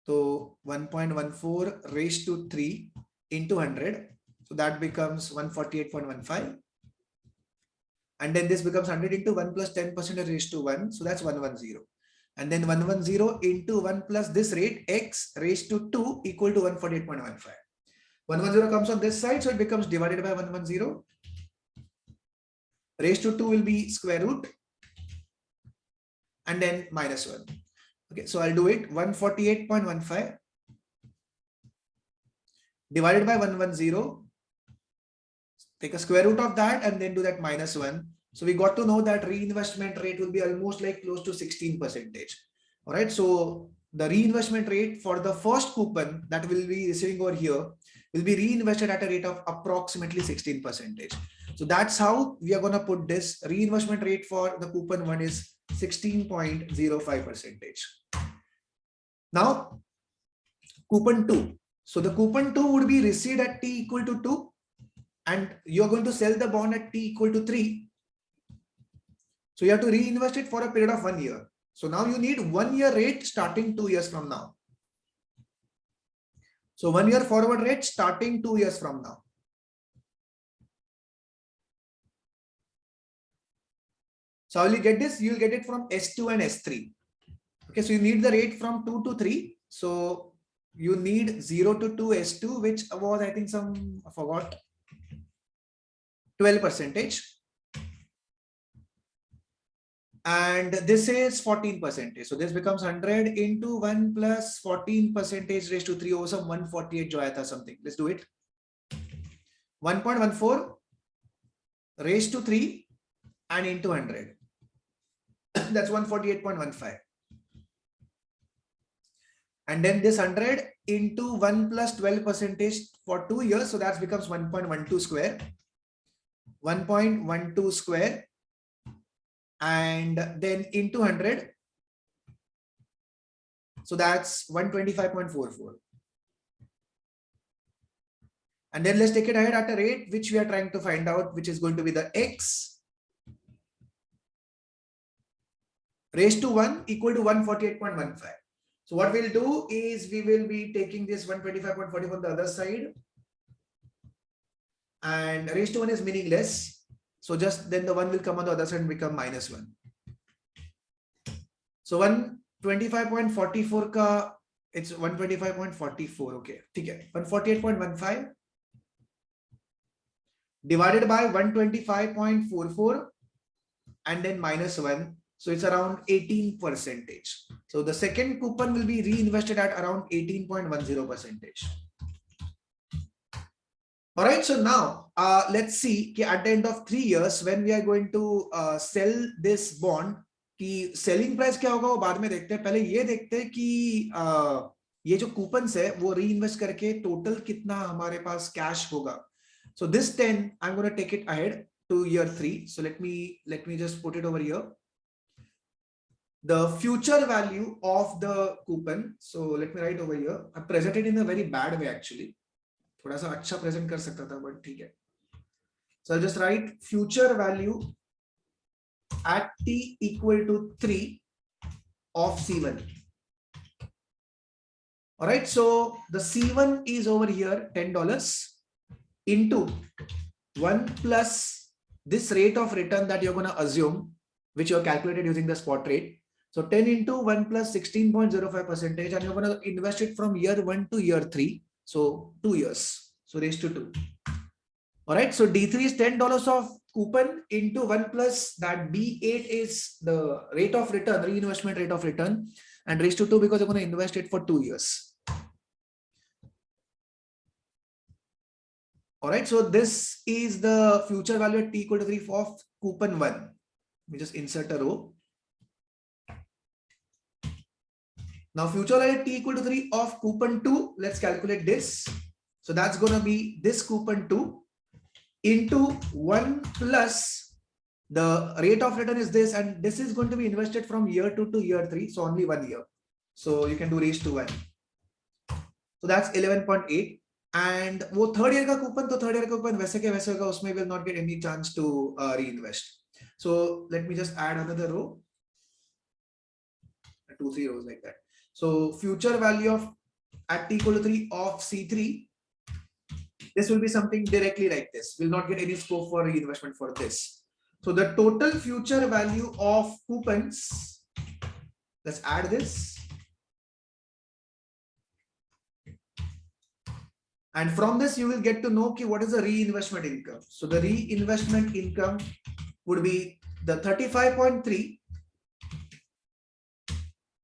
So 1.14 raised to 3 into 100. So that becomes 148.15. And then this becomes 100 into 1 plus 10% raised to 1. So that's 110. And then 110 into 1 plus this rate x raised to 2 equal to 148.15. 110 comes on this side, so it becomes divided by 110. Raised to 2 will be square root. And then minus 1. Okay, so I'll do it. 148.15 divided by 110. Take a square root of that and then do that minus 1. So we got to know that reinvestment rate will be almost like close to 16%. All right. So the reinvestment rate for the first coupon that we'll be receiving over here will be reinvested at a rate of approximately 16%. So that's how we are going to put this. Reinvestment rate for the coupon 1 is 16.05%. Now, coupon 2. So the coupon 2 would be received at t equal to 2. And you're going to sell the bond at t equal to 3. So you have to reinvest it for a period of 1 year. So now you need 1 year rate starting 2 years from now. So 1 year forward rate starting 2 years from now. So how will you get this? You will get it from S2 and S3. Okay, so you need the rate from 2 to 3. So you need 0 to 2 S2, which was, I think, I forgot, 12%. And this is 14%. So this becomes 100 into 1 plus 14% raised to 3 over some 148 jo aaya tha something. Let's do it. 1.14 raised to 3 and into 100. That's 148.15. And then this 100 into 1 plus 12% for 2 years. So that becomes 1.12 square. 1.12 square. And then into 100. So that's 125.44. And then let's take it ahead at a rate which we are trying to find out, which is going to be the x raised to 1 equal to 148.15. So what we'll do is we will be taking this 125.44 on the other side. And raised to 1 is meaningless. So just then the 1 will come on the other side and become minus 1. So 125.44 ka, it's 125.44. Okay. 148.15 divided by 125.44 and then minus 1. So it's around 18%. So the second coupon will be reinvested at around 18.10%. All right, so now let's see at the end of 3 years when we are going to sell this bond, कि selling price क्या होगा वो बाद में देखते हैं. पहले ये देखते हैं कि ये जो coupons है वो reinvest करके total कितना हमारे पास cash होगा. So this 10 I'm going to take it ahead to year 3. So let me just put it over here. The future value of the coupon. So let me write over here. I presented in a very bad way actually. थोड़ा सा अच्छा present कर सकता था but ठीक है. So I'll just write future value at t equal to 3 of C1. All right, so the C1 is over here $10 into 1 plus this rate of return that you're going to assume, which you're calculated using the spot rate. So 10 into 1 plus 16.05%, and you're going to invest it from year 1 to year 3. So 2 years. So raised to 2. All right. So D3 is $10 of coupon into 1 plus that B8 is the rate of return, reinvestment rate of return, and raised to 2 because you're going to invest it for 2 years. All right. So this is the future value at t equal to 3 of coupon 1. Let me just insert a row. Now future value at t equal to 3 of coupon 2. Let's calculate this. So that's going to be this coupon 2 into 1 plus the rate of return is this, and this is going to be invested from year 2 to year 3. So only 1 year. So you can do raised to 1. So that's 11.8. And वो third year का coupon, तो third year का coupon वैसे के वैसे होगा, उसमें will not get any chance to reinvest. So let me just add another row, 2-3 rows like that. So future value of at t equal to 3 of C3, this will be something directly like this. Will not get any scope for reinvestment for this. So the total future value of coupons, let's add this. And from this, you will get to know what is the reinvestment income. So the reinvestment income would be the 35.3,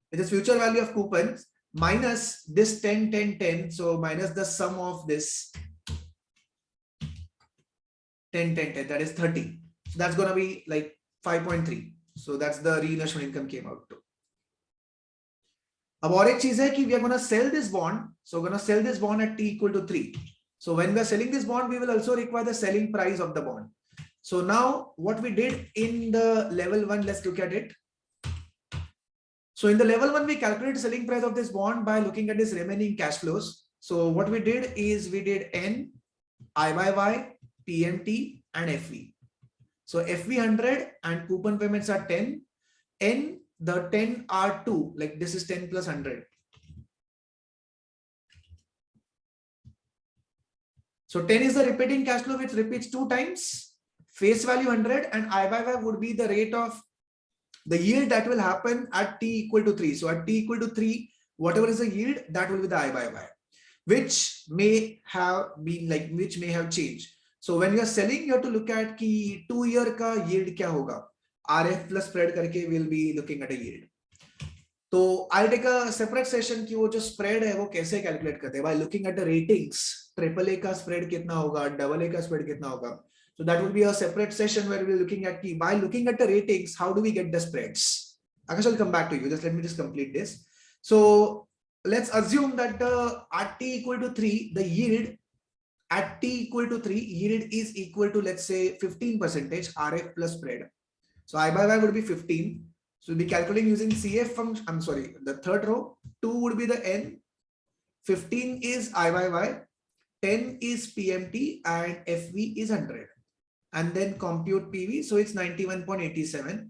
which is future value of coupons, minus this 10, 10, 10. So minus the sum of this 10, 10, 10, that is 30. So that's going to be like 5.3. So that's the reinvestment income came out to. अब और एक चीज है कि we are going to sell this bond. So we're going to sell this bond at t equal to 3. So when we are selling this bond, we will also require the selling price of the bond. So now what we did in the level 1, let's look at it. So in the level 1, we calculated selling price of this bond by looking at this remaining cash flows. So what we did is we did N, I by Y, PMT and FV. So FV 100 and coupon payments are 10. N, the 10 are 2, like this is 10 plus 100. So 10 is the repeating cash flow which repeats 2 times. Face value 100 and I by Y would be the rate of the yield that will happen at t equal to 3. So at t equal to 3, whatever is the yield, that will be the I by Y, which may have been like, which may have changed. So when you are selling, you have to look at ki 2-year ka yield kya hoga. RF plus spread karke will be looking at a yield. So I'll take a separate session ki wo jo spread hai wo kaise calculate karte by looking at the ratings. AAA ka spread kitna hoga, AA ka spread kitna hoga. So that will be a separate session where we're looking at by looking at the ratings, how do we get the spreads? Akash, I'll come back to you. Just let me just complete this. So let's assume that at t equal to 3, the yield at t equal to 3, yield is equal to, let's say, 15% RF plus spread. So I by Y would be 15. So we'll be calculating using CF function. I'm sorry, the third row, 2 would be the N, 15 is I by Y, 10 is PMT and FV is 100. And then compute PV. So it's 91.87.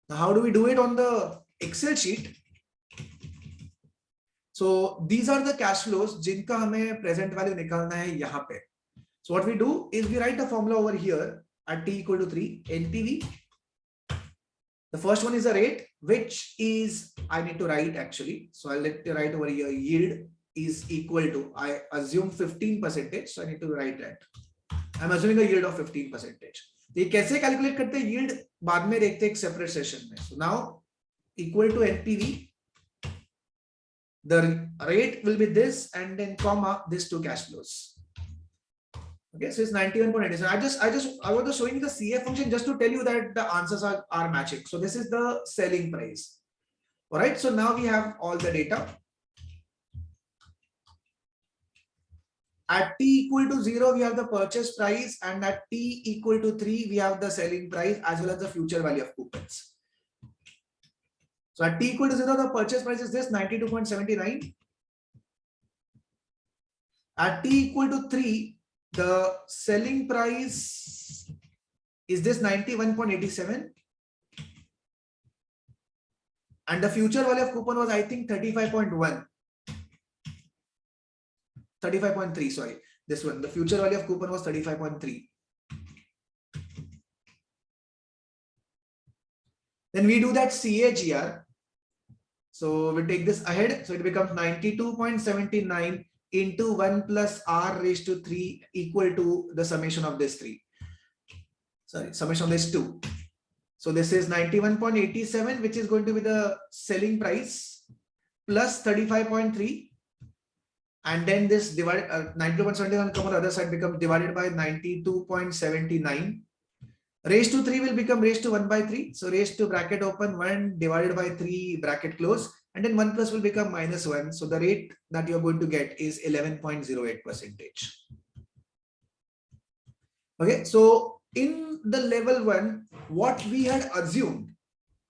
Now, how do we do it on the Excel sheet? So these are the cash flows जिनका हमें present value निकालना है यहाँ पे. So what we do is we write the formula over here at t equal to 3, NPV. The first one is the rate, which is, I need to write actually. So I'll let you write over here, yield is equal to, I assume 15%. So I need to write that. I'm assuming a yield of 15%. तो ये कैसे calculate करते हैं yield बाद में देखते हैं एक separate session में. So now equal to NPV. The rate will be this and then comma this 2 cash flows. Okay, so it's 91.87. I was just showing you the CF function just to tell you that the answers are matching. So this is the selling price. All right, so now we have all the data. At t equal to 0, we have the purchase price, and at t equal to 3, we have the selling price as well as the future value of coupons. So at t equal to 0, the purchase price is this 92.79. At t equal to 3, the selling price is this 91.87. And the future value of coupon was, I think, 35.1. 35.3, sorry. This one, the future value of coupon was 35.3. Then we do that CAGR. So we take this ahead. So it becomes 92.79 into 1 plus R raised to 3 equal to the summation of this 3. Sorry, summation of this 2. So this is 91.87, which is going to be the selling price plus 35.3. And then this divided 92.71 come on the other side becomes divided by 92.79. Raised to 3 will become raised to 1 by 3. So raised to bracket open 1 divided by 3 bracket close. And then 1 plus will become minus 1. So the rate that you're going to get is 11.08%. Okay, so in the level 1, what we had assumed,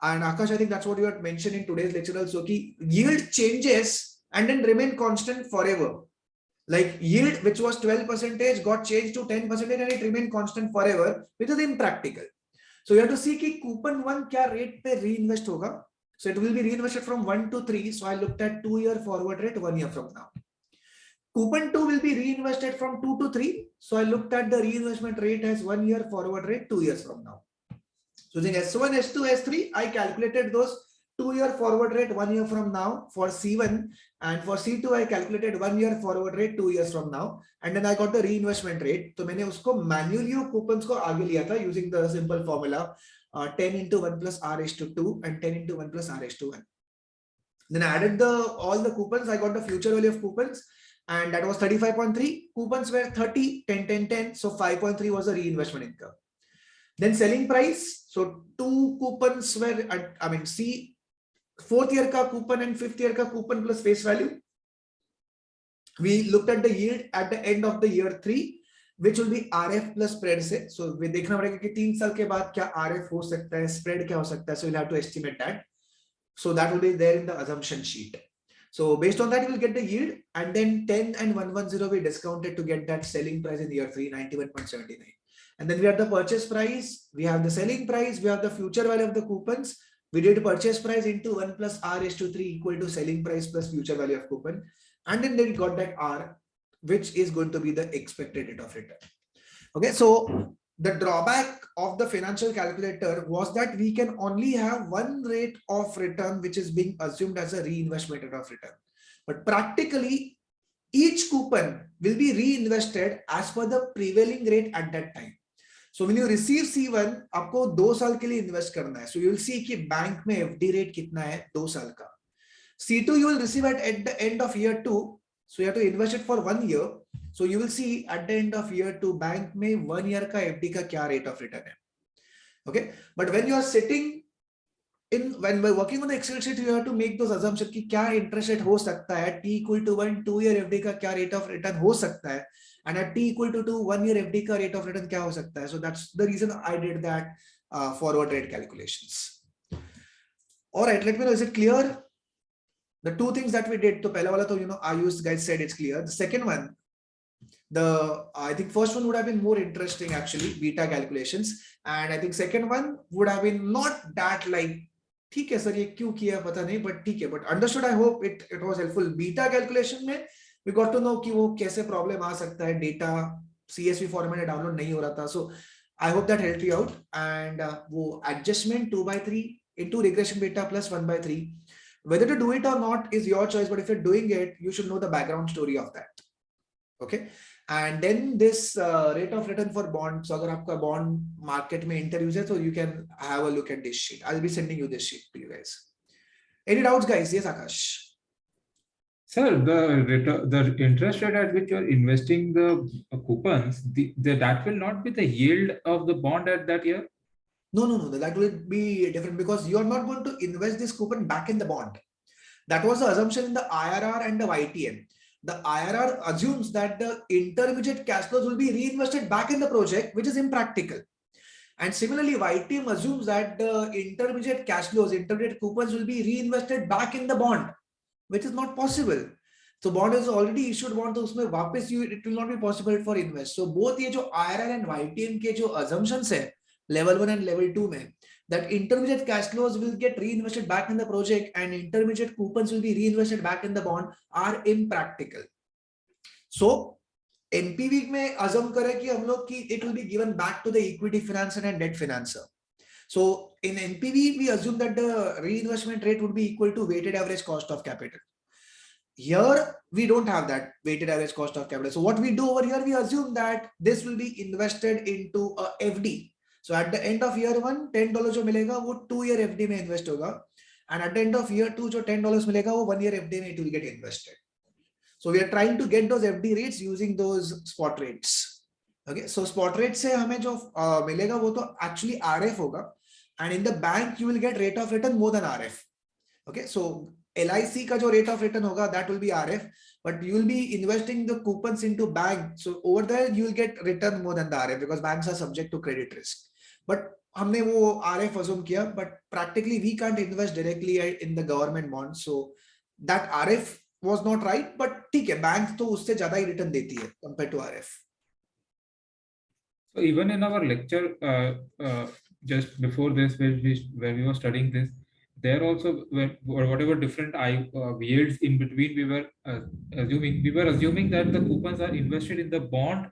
and Akash, I think that's what you had mentioned in today's lecture also, ki yield changes and then remain constant forever. Like yield, which was 12%, got changed to 10% and it remained constant forever, which is impractical. So you have to see ki coupon 1 kya rate pe reinvest hoga. So it will be reinvested from 1 to 3. So I looked at 2-year forward rate 1 year from now. Coupon 2 will be reinvested from 2 to 3. So I looked at the reinvestment rate as 1 year, forward rate 2 years from now. So in S1, S2, S3, I calculated those 2-year forward rate 1 year from now for C1, and for C2 I calculated 1 year forward rate 2 years from now, and then I got the reinvestment rate. So मैंने उसको manually वो coupons को आगे लिया था using the simple formula 10 into 1 plus R is to 2 and 10 into 1 plus R is to 1. Then I added all the coupons. I got the future value of coupons, and that was 35.3. Coupons were 30, 10, 10, 10. So 5.3 was the reinvestment income. Then selling price. So 2 coupons were, I mean, C, 4th year ka coupon and 5th year ka coupon plus face value. We looked at the yield at the end of the year 3, which will be RF plus spread से. So we देखना पड़ेगा कि 3 साल के बाद क्या RF हो सकता है, spread क्या हो सकता है. So we'll have to estimate that. So that will be there in the assumption sheet. So based on that, we'll get the yield, and then 10 and 110 we discounted to get that selling price in year 3, 91.79. And then we have the purchase price, we have the selling price, we have the future value of the coupons. We did purchase price into 1 plus R is to 3 equal to selling price plus future value of coupon. And then we got that R, which is going to be the expected rate of return. Okay, so the drawback of the financial calculator was that we can only have one rate of return which is being assumed as a reinvestment rate of return. But practically, each coupon will be reinvested as per the prevailing rate at that time. So when you receive C1, आपको 2 साल के लिए invest करना है. So you will see कि bank में FD rate कितना है 2 साल का. C2 you will receive at the end of year 2. So you have to invest it for 1 year. So you will see at the end of year 2 bank में 1 year का FD का क्या rate of return है. Okay, but when you are sitting in, when we're working on the Excel sheet, you have to make those assumptions कि क्या interest rate हो सकता है, T equal to 1 2-year FD का क्या rate of return हो सकता है, and at T equal to 2 1-year FD का rate of return क्या हो सकता है. So that's the reason I did that forward rate calculations. All right, let me know, is it clear? The 2 things that we did, तो पहला वाला तो Ayush guys said it's clear. The second one, I think first one would have been more interesting actually, beta calculations, and I think second one would have been not that like ठीक है sir ये क्यों किया पता नहीं, but ठीक है, but understood. I hope it was helpful. Beta calculation में we got to know कि वो कैसे problem आ सकता है, data CSV format में download नहीं हो रहा था. So I hope that helped you out. And वो adjustment 2/3 into regression beta plus 1/3. Whether to do it or not is your choice, but if you're doing it, you should know the background story of that. Okay, and then this rate of return for bond. So अगर आपका bond market में interviews है, so you can have a look at this sheet. I'll be sending you this sheet to you guys. Any doubts, guys? Yes, Akash. Sir, the interest rate at which you are investing the coupons, that will not be the yield of the bond at that year. No. That will be different because you are not going to invest this coupon back in the bond. That was the assumption in the IRR and the YTM. The IRR assumes that the intermediate cash flows will be reinvested back in the project, which is impractical. And similarly, YTM assumes that the intermediate cash flows, intermediate coupons will be reinvested back in the bond, which is not possible. So bond is already issued bond, तो उसमें वापस it will not be possible for invest. So both ये जो IRR and YTM के जो assumptions है level 1 and level 2 में, that intermediate cash flows will get reinvested back in the project and intermediate coupons will be reinvested back in the bond are impractical. So NPV में assume करें कि हम लोग कि it will be given back to the equity financer and debt financer. So in NPV we assume that the reinvestment rate would be equal to weighted average cost of capital. Here we don't have that weighted average cost of capital. So what we do over here, we assume that this will be invested into a FD. So at the end of year 1, $10 जो मिलेगा वो 2-year FD में invest होगा, and at the end of year 2 जो $10 मिलेगा वो 1-year FD में it will get invested. So we are trying to get those FD rates using those spot rates. Okay, so spot rate से हमें जो मिलेगा वो तो actually RF होगा, and in the bank you will get rate of return more than RF. Okay, so LIC का जो rate of return होगा that will be RF, but you will be investing the coupons into bank. So over there you will get return more than the RF because banks are subject to credit risk. But हमने वो RF assume किया, but practically we can't invest directly in the government bonds. So that RF was not right, but ठीक है, banks तो उससे ज़्यादा ही return देती है compared to RF. So even in our lecture just before this, where we were studying this, there also, whatever different yields in between, we were assuming that the coupons are invested in the bond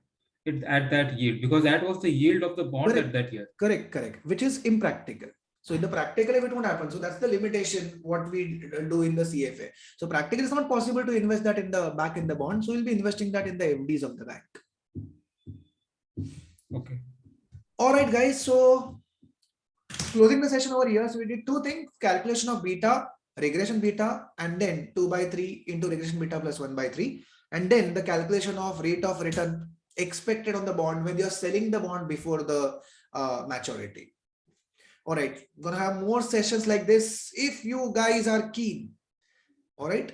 at that yield, because that was the yield of the bond Correct. at that year. Correct, which is impractical. So in the practical, it won't happen. So that's the limitation what we do in the CFA. So practically, it's not possible to invest that in the back in the bond. So we'll be investing that in the FDs of the bank. Okay. All right, guys. So closing the session over here. So we did two things: calculation of beta, regression beta, and then 2/3 into regression beta plus 1/3, and then the calculation of rate of return expected on the bond when you're selling the bond before the maturity. All right, gonna have more sessions like this if you guys are keen. All right.